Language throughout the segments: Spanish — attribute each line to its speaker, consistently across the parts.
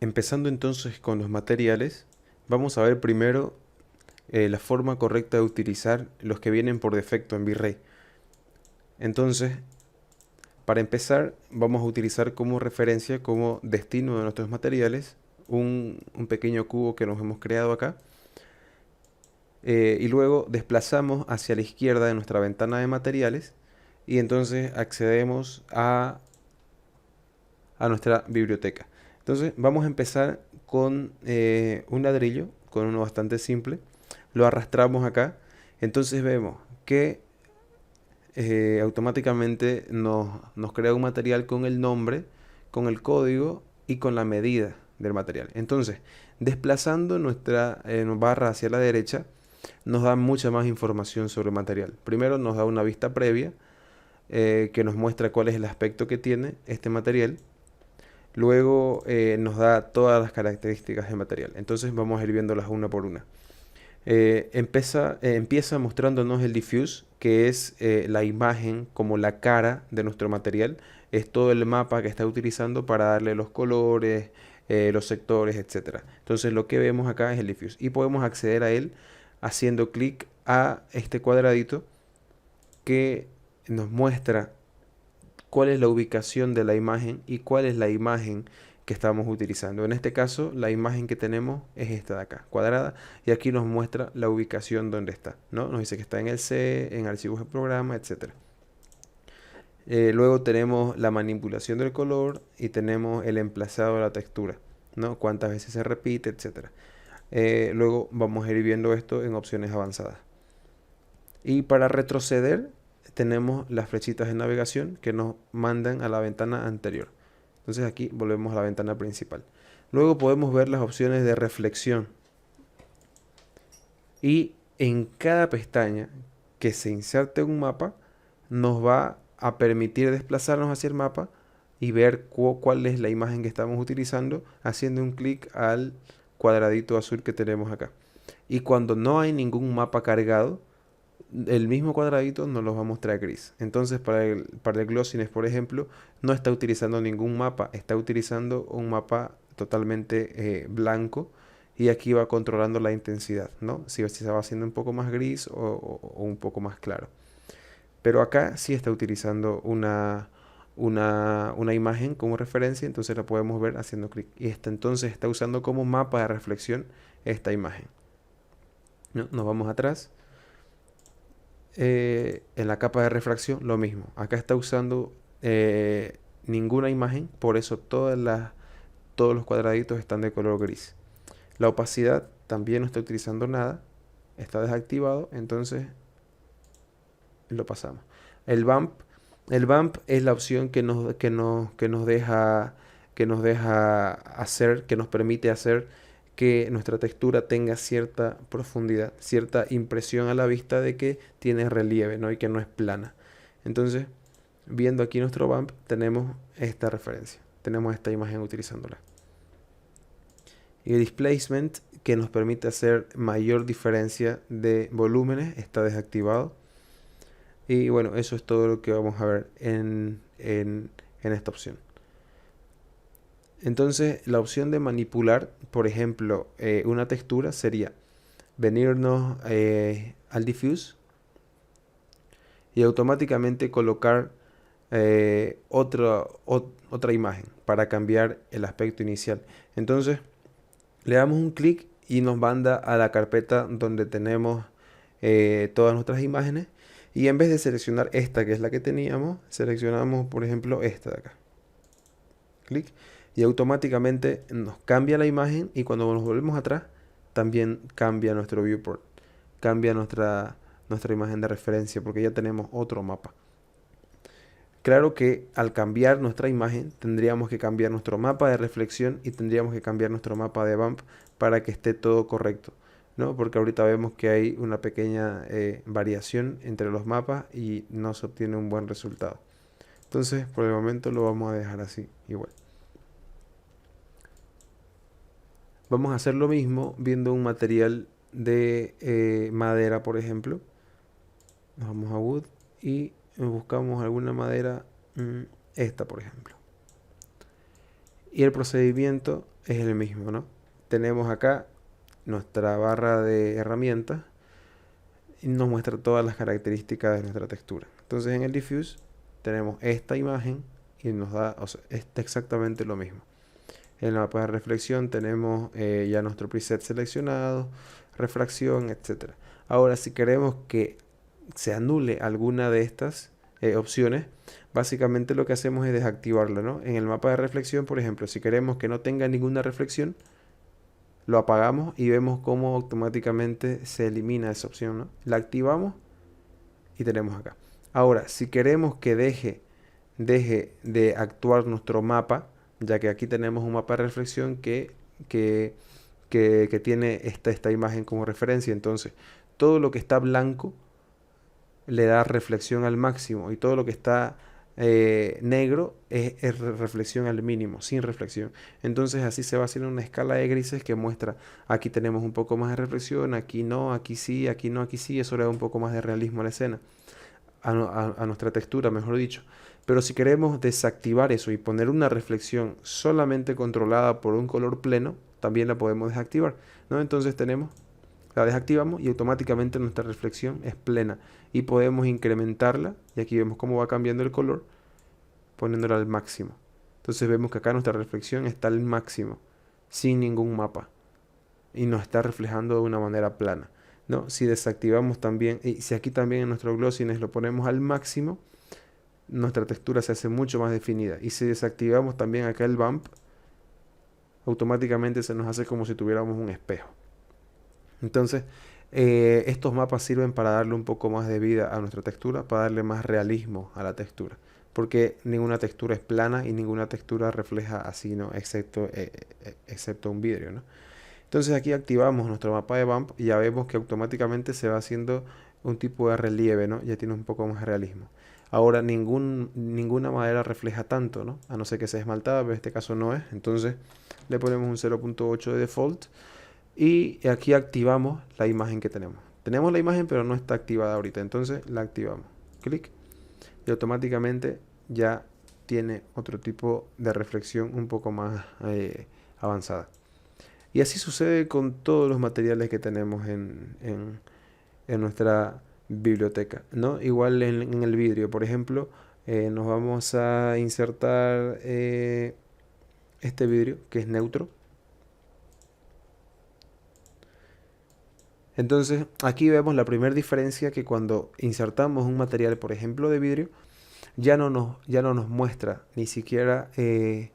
Speaker 1: Empezando entonces con los materiales, vamos a ver primero la forma correcta de utilizar los que vienen por defecto en V-Ray. Entonces, para empezar, vamos a utilizar como referencia, como destino de nuestros materiales, un pequeño cubo que nos hemos creado acá. Y luego desplazamos hacia la izquierda de nuestra ventana de materiales y entonces accedemos a nuestra biblioteca. Entonces vamos a empezar con un ladrillo, con uno bastante simple. Lo arrastramos acá. Entonces vemos que automáticamente nos crea un material con el nombre, con el código y con la medida del material. Entonces, desplazando nuestra barra hacia la derecha, nos da mucha más información sobre el material. Primero nos da una vista previa que nos muestra cuál es el aspecto que tiene este material. Luego nos da todas las características del material. Entonces vamos a ir viéndolas una por una. Empieza mostrándonos el diffuse, que es la imagen como la cara de nuestro material. Es todo el mapa que está utilizando para darle los colores, los sectores, etcétera. Entonces lo que vemos acá es el diffuse y podemos acceder a él haciendo clic a este cuadradito que nos muestra cuál es la ubicación de la imagen y cuál es la imagen que estamos utilizando. En este caso, la imagen que tenemos es esta de acá, cuadrada, y aquí nos muestra la ubicación donde está, ¿no? Nos dice que está en el C, en archivos de programa, etcétera. Luego tenemos la manipulación del color y tenemos el emplazado de la textura, ¿no? Cuántas veces se repite, etcétera. Luego vamos a ir viendo esto en opciones avanzadas. Y para retroceder tenemos las flechitas de navegación que nos mandan a la ventana anterior. Entonces aquí volvemos a la ventana principal. Luego podemos ver las opciones de reflexión. Y en cada pestaña que se inserte un mapa, nos va a permitir desplazarnos hacia el mapa y ver cuál es la imagen que estamos utilizando haciendo un clic al cuadradito azul que tenemos acá. Y cuando no hay ningún mapa cargado, el mismo cuadradito nos lo va a mostrar gris. Entonces para el glossiness, por ejemplo, no está utilizando ningún mapa, está utilizando un mapa totalmente blanco y aquí va controlando la intensidad, ¿no? Si se va haciendo un poco más gris o un poco más claro. Pero acá sí está utilizando una imagen como referencia, entonces la podemos ver haciendo clic. Y entonces está usando como mapa de reflexión esta imagen, ¿no? Nos vamos atrás. En la capa de refracción lo mismo. Acá está usando ninguna imagen, por eso todos los cuadraditos están de color gris. La opacidad también no está utilizando nada, está desactivado, entonces lo pasamos. El bump, el bump es la opción que nos deja hacer, que nos permite hacer que nuestra textura tenga cierta profundidad, cierta impresión a la vista de que tiene relieve, ¿no? Y que no es plana. Entonces, viendo aquí nuestro bump, tenemos esta referencia, tenemos esta imagen utilizándola. Y el displacement, que nos permite hacer mayor diferencia de volúmenes, está desactivado. Y bueno, eso es todo lo que vamos a ver en esta opción. Entonces, la opción de manipular, por ejemplo, una textura sería venirnos al diffuse y automáticamente colocar otra imagen para cambiar el aspecto inicial. Entonces, le damos un clic y nos manda a la carpeta donde tenemos todas nuestras imágenes. Y en vez de seleccionar esta, que es la que teníamos, seleccionamos, por ejemplo, esta de acá. Clic. Y automáticamente nos cambia la imagen y cuando nos volvemos atrás, también cambia nuestro viewport. Cambia nuestra imagen de referencia porque ya tenemos otro mapa. Claro que al cambiar nuestra imagen tendríamos que cambiar nuestro mapa de reflexión y tendríamos que cambiar nuestro mapa de bump para que esté todo correcto, ¿no? Porque ahorita vemos que hay una pequeña variación entre los mapas y no se obtiene un buen resultado. Entonces, por el momento lo vamos a dejar así, igual. Vamos a hacer lo mismo viendo un material de madera, por ejemplo. Nos vamos a Wood y buscamos alguna madera, esta por ejemplo. y el procedimiento es el mismo, ¿no? Tenemos acá nuestra barra de herramientas y nos muestra todas las características de nuestra textura. Entonces en el diffuse tenemos esta imagen y nos da, o sea, está exactamente lo mismo. En el mapa de reflexión tenemos ya nuestro preset seleccionado, refracción, etc. Ahora, si queremos que se anule alguna de estas opciones, básicamente lo que hacemos es desactivarla, ¿no? En el mapa de reflexión, por ejemplo, si queremos que no tenga ninguna reflexión, lo apagamos y vemos cómo automáticamente se elimina esa opción, ¿no? La activamos y tenemos acá. Ahora, si queremos que deje de actuar nuestro mapa, ya que aquí tenemos un mapa de reflexión que tiene esta imagen como referencia, entonces todo lo que está blanco le da reflexión al máximo y todo lo que está negro es reflexión al mínimo, sin reflexión. Entonces así se va haciendo una escala de grises que muestra, aquí tenemos un poco más de reflexión, aquí no, aquí sí, aquí no, aquí sí. Eso le da un poco más de realismo a la escena, a nuestra textura, mejor dicho. Pero si queremos desactivar eso y poner una reflexión solamente controlada por un color pleno, también la podemos desactivar, ¿no? Entonces la desactivamos y automáticamente nuestra reflexión es plena y podemos incrementarla, y aquí vemos cómo va cambiando el color poniéndola al máximo. Entonces vemos que acá nuestra reflexión está al máximo sin ningún mapa y nos está reflejando de una manera plana, ¿no? Si desactivamos también, y si aquí también en nuestro glossiness lo ponemos al máximo, nuestra textura se hace mucho más definida. Y si desactivamos también acá el bump, automáticamente se nos hace como si tuviéramos un espejo. Entonces, estos mapas sirven para darle un poco más de vida a nuestra textura, para darle más realismo a la textura. Porque ninguna textura es plana y ninguna textura refleja así, ¿no? Excepto un vidrio, ¿no? Entonces aquí activamos nuestro mapa de bump y ya vemos que automáticamente se va haciendo un tipo de relieve, ¿no? Ya tiene un poco más de realismo. Ahora ninguna madera refleja tanto, ¿no? A no ser que sea esmaltada, pero en este caso no es. Entonces le ponemos un 0.8 de default y aquí activamos la imagen que tenemos. Tenemos la imagen pero no está activada ahorita, entonces la activamos. Clic y automáticamente ya tiene otro tipo de reflexión un poco más avanzada. Y así sucede con todos los materiales que tenemos en nuestra biblioteca, ¿no? Igual en el vidrio, por ejemplo, nos vamos a insertar este vidrio que es neutro. Entonces aquí vemos la primera diferencia, que cuando insertamos un material, por ejemplo, de vidrio, ya no nos muestra ni siquiera el,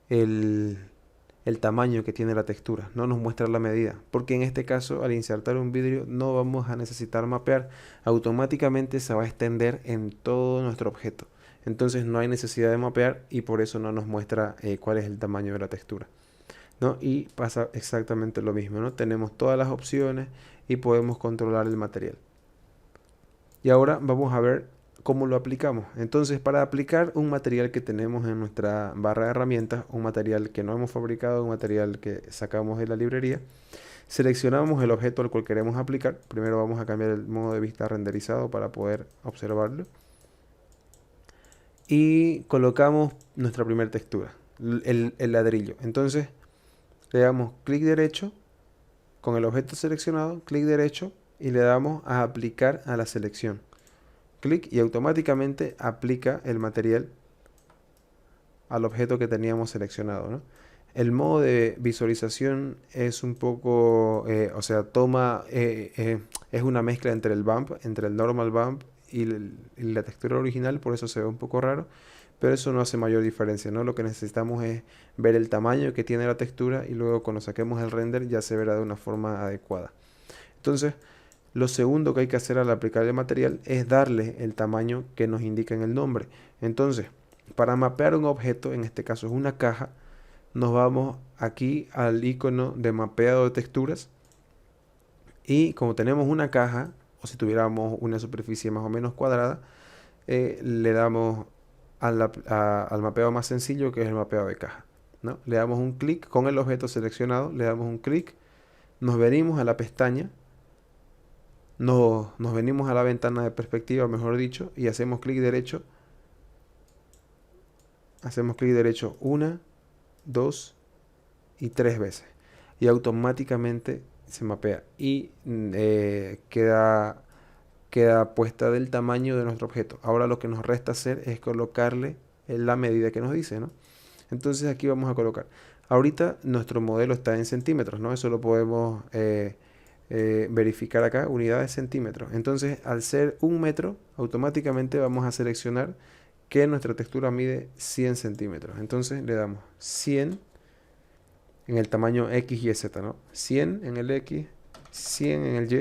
Speaker 1: el tamaño que tiene la textura, no nos muestra la medida, porque en este caso al insertar un vidrio no vamos a necesitar mapear, automáticamente se va a extender en todo nuestro objeto. Entonces no hay necesidad de mapear y por eso no nos muestra cuál es el tamaño de la textura, ¿no? Y pasa exactamente lo mismo, ¿no? Tenemos todas las opciones y podemos controlar el material. Y ahora vamos a ver cómo lo aplicamos. Entonces, para aplicar un material que tenemos en nuestra barra de herramientas, un material que no hemos fabricado, un material que sacamos de la librería, seleccionamos el objeto al cual queremos aplicar. Primero vamos a cambiar el modo de vista renderizado para poder observarlo. Y colocamos nuestra primera textura, el ladrillo. Entonces, le damos clic derecho con el objeto seleccionado, clic derecho y le damos a aplicar a la selección. Clic y automáticamente aplica el material al objeto que teníamos seleccionado, ¿no? El modo de visualización es un poco, o sea, es una mezcla entre el bump, entre el normal bump y la textura original, por eso se ve un poco raro, pero eso no hace mayor diferencia, ¿no? Lo que necesitamos es ver el tamaño que tiene la textura y luego cuando saquemos el render ya se verá de una forma adecuada. Entonces, lo segundo que hay que hacer al aplicar el material es darle el tamaño que nos indica en el nombre. Entonces, para mapear un objeto, en este caso es una caja, nos vamos aquí al icono de mapeado de texturas y como tenemos una caja, o si tuviéramos una superficie más o menos cuadrada, le damos al mapeado más sencillo, que es el mapeado de caja, ¿no? Le damos un clic con el objeto seleccionado, le damos un clic, nos venimos a la pestaña, nos venimos a la ventana de perspectiva, mejor dicho, y hacemos clic derecho. Hacemos clic derecho una, 2 y 3 veces. Y automáticamente se mapea y queda puesta del tamaño de nuestro objeto. Ahora lo que nos resta hacer es colocarle la medida que nos dice, ¿no? Entonces aquí vamos a colocar. Ahorita nuestro modelo está en centímetros, ¿no? Eso lo podemos verificar acá, unidades centímetros. Entonces, al ser 1 metro, automáticamente vamos a seleccionar que nuestra textura mide 100 centímetros. Entonces le damos 100 en el tamaño X, Y, Z, ¿no? 100 en el X, 100 en el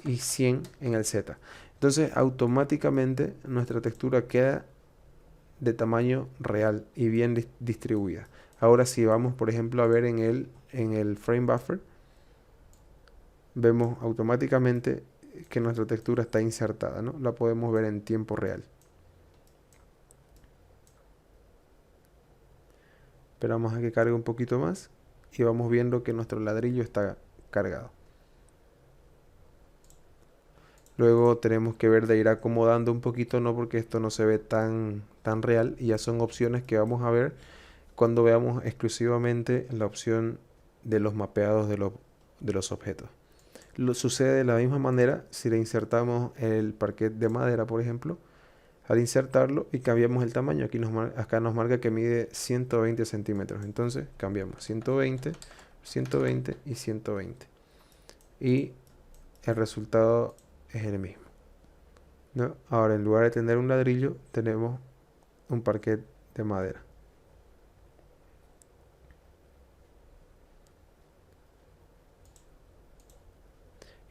Speaker 1: Y 100 en el Z. Entonces, automáticamente nuestra textura queda de tamaño real y bien distribuida. Ahora si vamos, por ejemplo, a ver en el frame buffer, vemos automáticamente que nuestra textura está insertada, ¿no? La podemos ver en tiempo real. Esperamos a que cargue un poquito más y vamos viendo que nuestro ladrillo está cargado. Luego tenemos que ver de ir acomodando un poquito, no, porque esto no se ve tan real, y ya son opciones que vamos a ver cuando veamos exclusivamente la opción de los mapeados de los objetos. Sucede de la misma manera si le insertamos el parquet de madera, por ejemplo. Al insertarlo y cambiamos el tamaño, acá nos marca que mide 120 centímetros. Entonces cambiamos 120, 120 y 120. Y el resultado es el mismo, ¿no? Ahora, en lugar de tener un ladrillo, tenemos un parquet de madera.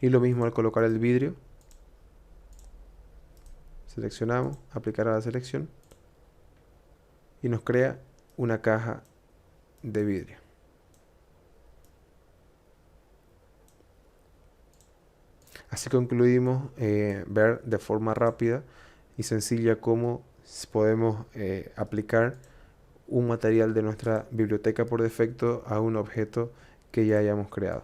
Speaker 1: Y lo mismo al colocar el vidrio. Seleccionamos, aplicar a la selección y nos crea una caja de vidrio. Así concluimos ver de forma rápida y sencilla cómo podemos aplicar un material de nuestra biblioteca por defecto a un objeto que ya hayamos creado.